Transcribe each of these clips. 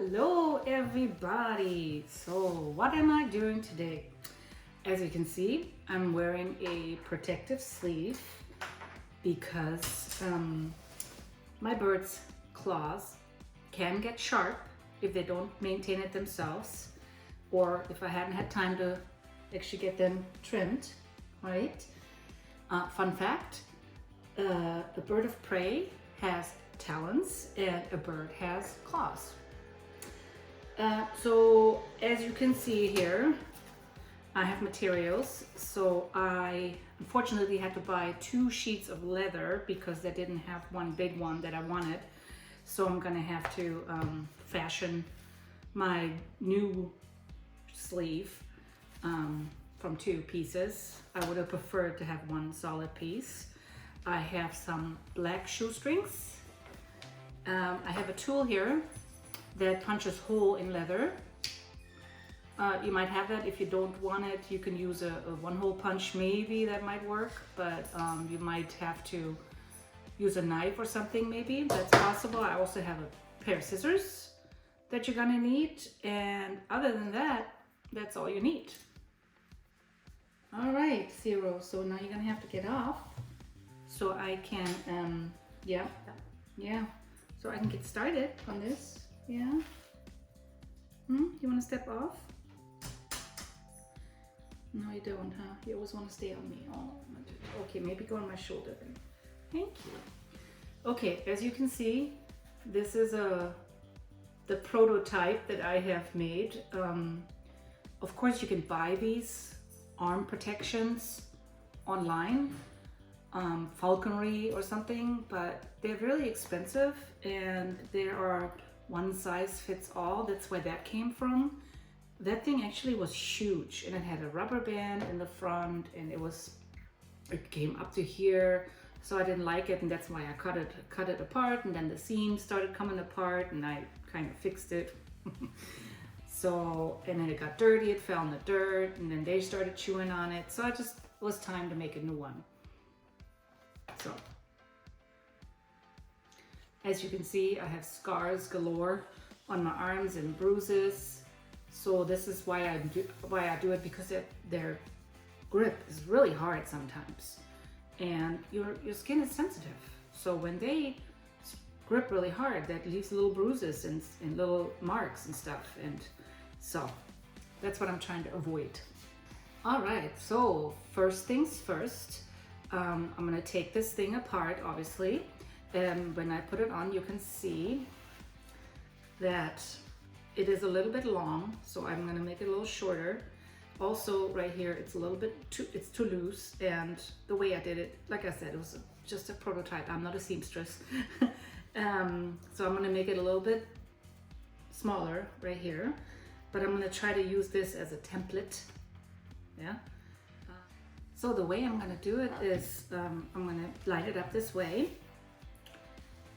Hello everybody! So what am I doing today? As you can see, I'm wearing a protective sleeve because my bird's claws can get sharp if they don't maintain it themselves, or if I hadn't had time to actually get them trimmed, right? Fun fact, a bird of prey has talons and a bird has claws. So as you can see here, I have materials. So I unfortunately had to buy 2 sheets of leather because they didn't have one big one that I wanted. So I'm gonna have to fashion my new sleeve from 2 pieces. I would have preferred to have one solid piece. I have some black shoestrings. I have a tool here that punches hole in leather. You might have that. If you don't want it, you can use a one-hole punch, maybe that might work, but you might have to use a knife or something, maybe. That's possible. I also have a pair of scissors that you're gonna need, and other than that, that's all you need. All right, Zero, so now you're gonna have to get off so I can, so I can get started on this. Yeah. You want to step off? No, you don't, huh? You always want to stay on me. Oh, okay, maybe go on my shoulder then. Thank you. Okay, as you can see, this is the prototype that I have made. Of course, you can buy these arm protections online, falconry or something, but they're really expensive, and there are one size fits all. That's where that came from. That thing actually was huge, and it had a rubber band in the front, and it came up to here, so I didn't like it, and that's why I cut it apart, and then the seams started coming apart, and I kind of fixed it. So, and then it got dirty, it fell in the dirt, and then they started chewing on it, so it was time to make a new one. So as you can see, I have scars galore on my arms and bruises. So this is why I do it, because their grip is really hard sometimes, and your skin is sensitive. So when they grip really hard, that leaves little bruises and little marks and stuff. And so that's what I'm trying to avoid. All right, so first things first, I'm gonna take this thing apart, obviously. And when I put it on, you can see that it is a little bit long, so I'm gonna make it a little shorter. Also right here, it's a little bit too loose, and the way I did it, like I said, it was just a prototype. I'm not a seamstress. So I'm gonna make it a little bit smaller right here, but I'm gonna try to use this as a template. Yeah. So the way I'm gonna do it is I'm gonna line it up this way,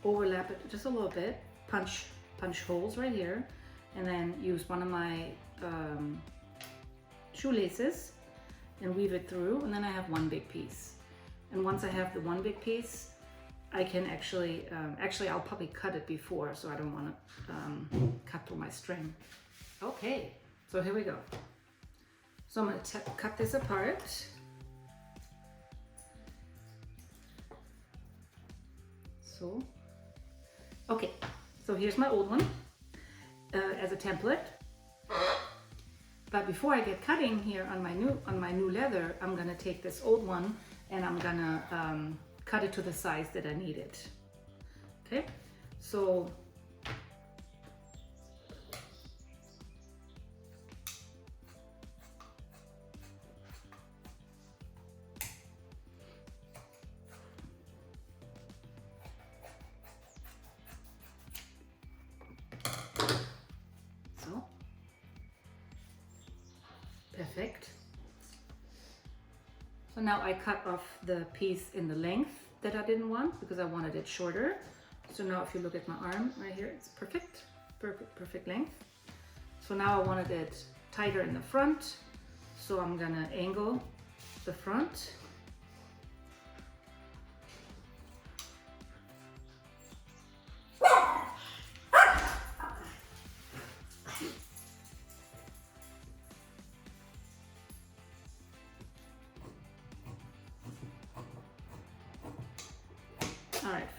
overlap it just a little bit, punch holes right here, and then use one of my shoelaces and weave it through, and then I have one big piece. And once I have the one big piece, I can actually I'll probably cut it before, so I don't want to cut through my string. Okay, so here we go. So I'm going to cut this apart. So okay, so here's my old one as a template. But before I get cutting here on my new leather, I'm gonna take this old one and I'm gonna cut it to the size that I need it. Okay, so perfect. So now I cut off the piece in the length that I didn't want because I wanted it shorter. So now if you look at my arm right here, it's perfect length. So now I wanted it tighter in the front. So I'm gonna angle the front.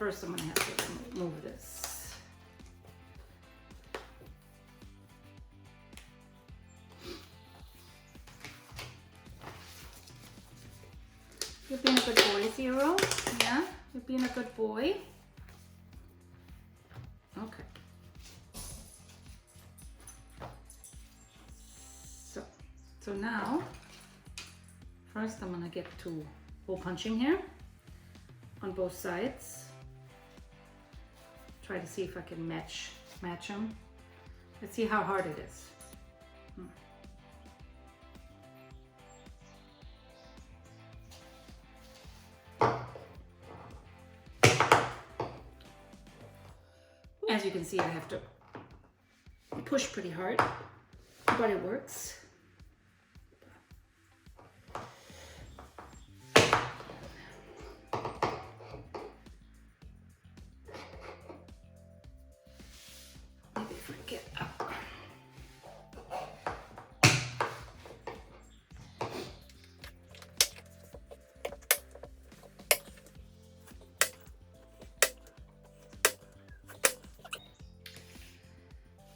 first I'm gonna have to remove this. You're being a good boy, Zero. Yeah, you're being a good boy. Okay. So now, first I'm gonna get to hole punching here on both sides. Try to see if I can match them. Let's see how hard it is. As you can see, I have to push pretty hard, but it works. Maybe if I get up.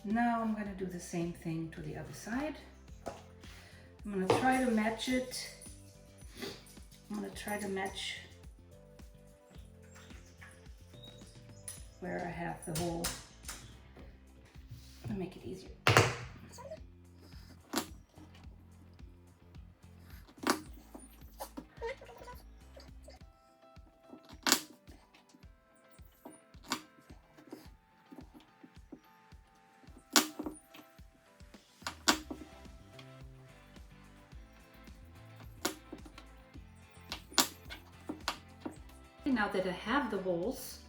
Now I'm going to do the same thing to the other side. I'm going to try to match it. I'm going to try to match where I have the hole and make it easier. Now that I have the holes,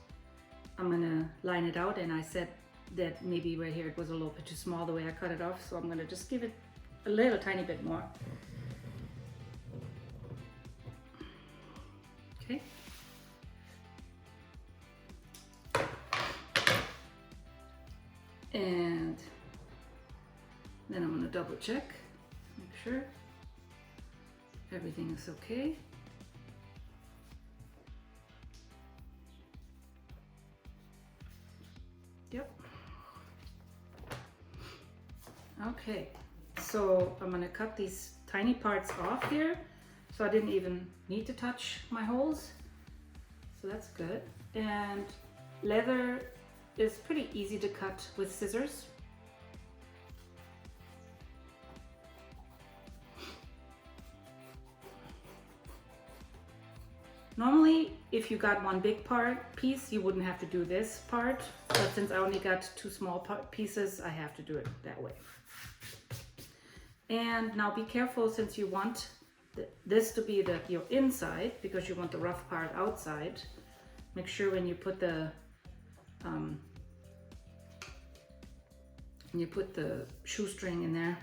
I'm gonna line it out, and I said that maybe right here it was a little bit too small the way I cut it off, so I'm gonna just give it a little tiny bit more. Okay. And then I'm gonna double check, make sure everything is okay. Yep. Okay, so I'm gonna cut these tiny parts off here, so I didn't even need to touch my holes, so that's good. And leather is pretty easy to cut with scissors. Normally, if you got one big piece, you wouldn't have to do this part, but since I only got two small pieces, I have to do it that way. And now be careful, since you want this to be your inside, because you want the rough part outside. Make sure when you put the shoestring in there,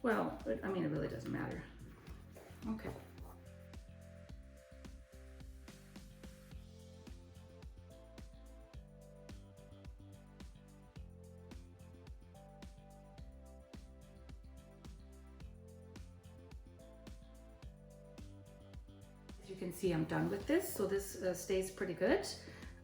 well, I mean, it really doesn't matter. Okay. You can see I'm done with this, so this stays pretty good.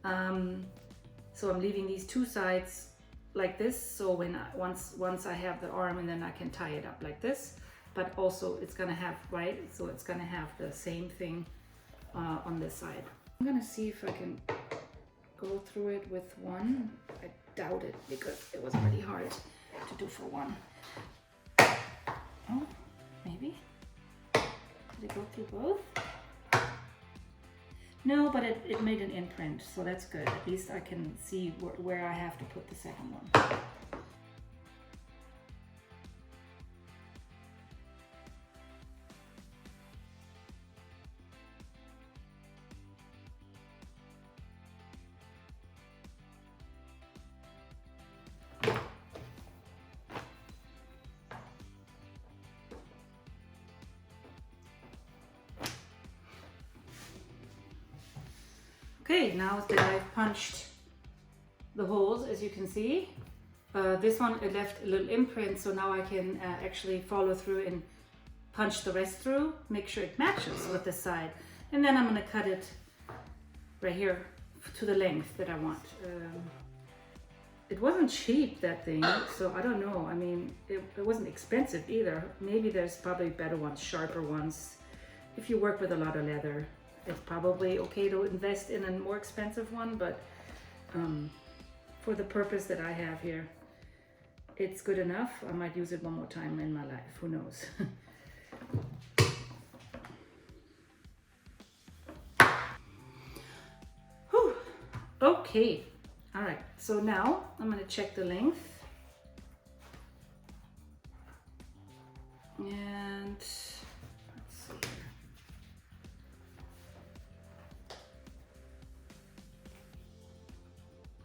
So I'm leaving these two sides like this, so when once I have the arm, and then I can tie it up like this, but also it's gonna have, right, so it's gonna have the same thing on this side. I'm gonna see if I can go through it with one. I doubt it, because it was pretty hard to do for one. Oh, maybe? Did it go through both? No, but it made an imprint, so that's good. At least I can see where I have to put the second one. Okay, now that I've punched the holes, as you can see, this one, it left a little imprint, so now I can actually follow through and punch the rest through, make sure it matches with this side. And then I'm gonna cut it right here to the length that I want. It wasn't cheap, that thing, so I don't know. I mean, it wasn't expensive either. Maybe there's probably better ones, sharper ones. If you work with a lot of leather, it's probably okay to invest in a more expensive one, but for the purpose that I have here, it's good enough. I might use it one more time in my life, who knows. Whew. Okay. All right, so now I'm going to check the length. And let's see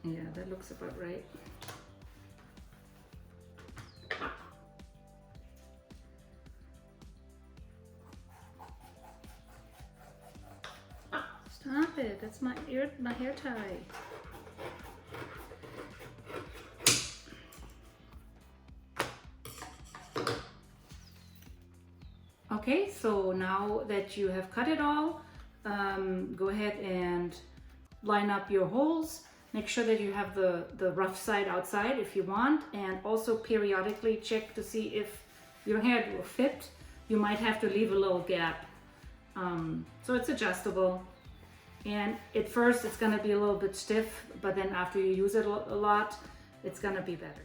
here. Yeah, that looks about right. Stop it, that's my hair tie. Okay, so now that you have cut it all, go ahead and line up your holes. Make sure that you have the rough side outside if you want, and also periodically check to see if your hair will fit. You might have to leave a little gap. So it's adjustable. And at first it's gonna be a little bit stiff, but then after you use it a lot, it's gonna be better.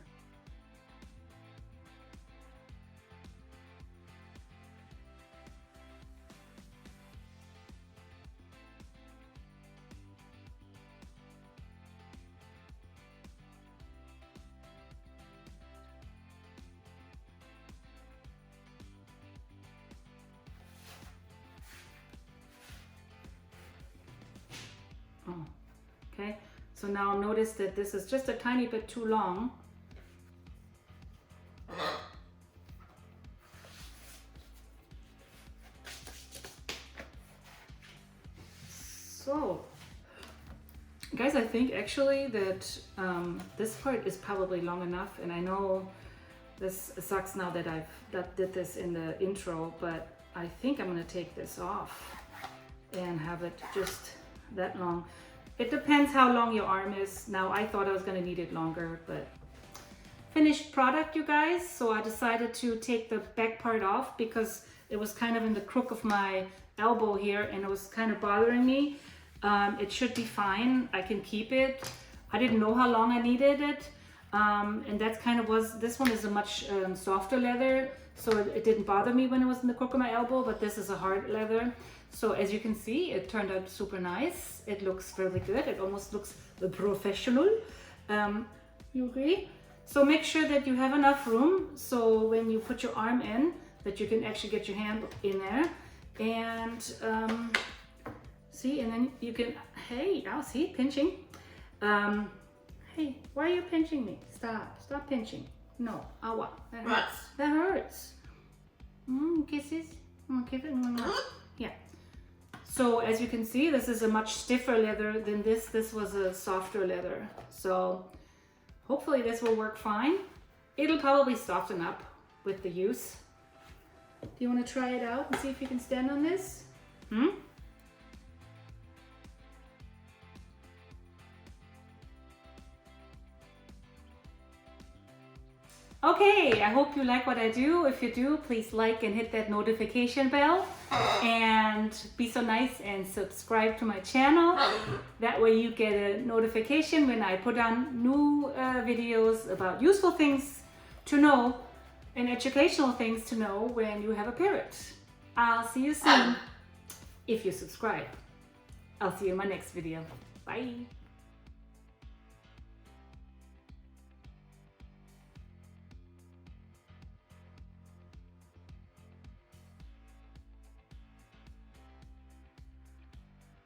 Okay, so now notice that this is just a tiny bit too long. So, guys, I think actually that this part is probably long enough, and I know this sucks now that did this in the intro, but I think I'm gonna take this off and have it just that long. It depends how long your arm is. Now I thought I was gonna need it longer, but finished product, you guys. So I decided to take the back part off because it was kind of in the crook of my elbow here and it was kind of bothering me. It should be fine, I can keep it. I didn't know how long I needed it. And that kind of was, this one is a much softer leather, so it didn't bother me when it was in the crook of my elbow, but this is a hard leather. So as you can see, it turned out super nice. It looks really good. It almost looks professional. You agree? So make sure that you have enough room so when you put your arm in, that you can actually get your hand in there. And see, and then you can, hey, I'll see, pinching. Hey, why are you pinching me? Stop pinching. No, awa, that hurts. That hurts. Kisses. Give it. Yeah. So as you can see, this is a much stiffer leather than this. This was a softer leather. So hopefully this will work fine. It'll probably soften up with the use. Do you want to try it out and see if you can stand on this? Okay, I hope you like what I do. If you do, please like and hit that notification bell and be so nice and subscribe to my channel. That way you get a notification when I put on new videos about useful things to know and educational things to know when you have a parrot. I'll see you soon if you subscribe. I'll see you in my next video. Bye.